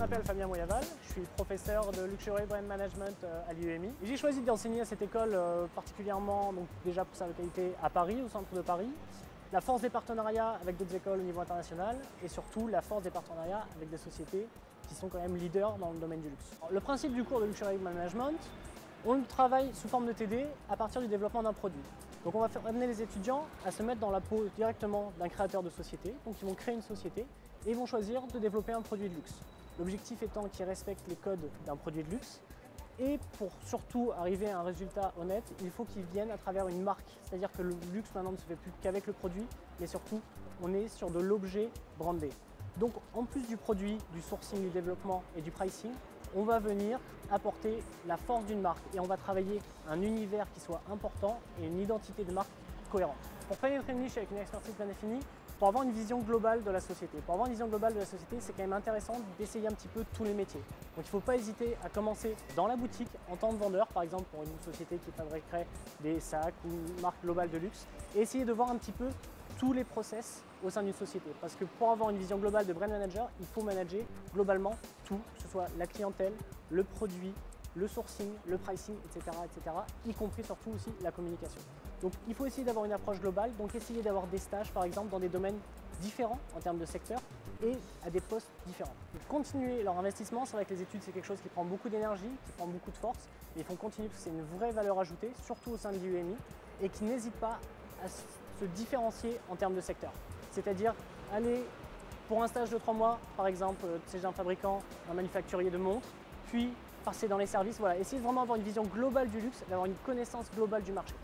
Je m'appelle Fabien Moyaval, je suis professeur de Luxury Brand Management à l'UMI. J'ai choisi d'enseigner à cette école particulièrement, donc déjà pour sa localité à Paris, au centre de Paris, la force des partenariats avec d'autres écoles au niveau international et surtout la force des partenariats avec des sociétés qui sont quand même leaders dans le domaine du luxe. Le principe du cours de Luxury Brand Management, on le travaille sous forme de TD à partir du développement d'un produit. Donc on va amener les étudiants à se mettre dans la peau directement d'un créateur de société. Donc ils vont créer une société et ils vont choisir de développer un produit de luxe. L'objectif étant qu'ils respectent les codes d'un produit de luxe. Et pour surtout arriver à un résultat honnête, il faut qu'ils viennent à travers une marque. C'est-à-dire que le luxe maintenant ne se fait plus qu'avec le produit, mais surtout on est sur de l'objet brandé. Donc en plus du produit, du sourcing, du développement et du pricing, on va venir apporter la force d'une marque et on va travailler un univers qui soit important et une identité de marque cohérente. Pour pénétrer une niche avec une expertise bien définie, pour avoir une vision globale de la société. Pour avoir une vision globale de la société, c'est quand même intéressant d'essayer un petit peu tous les métiers. Donc il ne faut pas hésiter à commencer dans la boutique en tant que vendeur, par exemple pour une société qui fabriquerait des sacs ou une marque globale de luxe, et essayer de voir un petit peu tous les process au sein d'une société. Parce que pour avoir une vision globale de brand manager, il faut manager globalement tout, que ce soit la clientèle, le produit, le sourcing, le pricing, etc., y compris surtout aussi la communication. Donc il faut essayer d'avoir une approche globale, donc essayer d'avoir des stages par exemple dans des domaines différents en termes de secteur et à des postes différents. Donc, continuer leur investissement, c'est vrai que les études c'est quelque chose qui prend beaucoup d'énergie, qui prend beaucoup de force, mais il faut continuer parce que c'est une vraie valeur ajoutée, surtout au sein de l'UMI, et qui n'hésite pas à se différencier en termes de secteur. C'est-à-dire aller pour un stage de 3 mois, par exemple, chez un fabricant, un manufacturier de montres, puis passer dans les services, voilà, essayer de vraiment avoir une vision globale du luxe, d'avoir une connaissance globale du marché.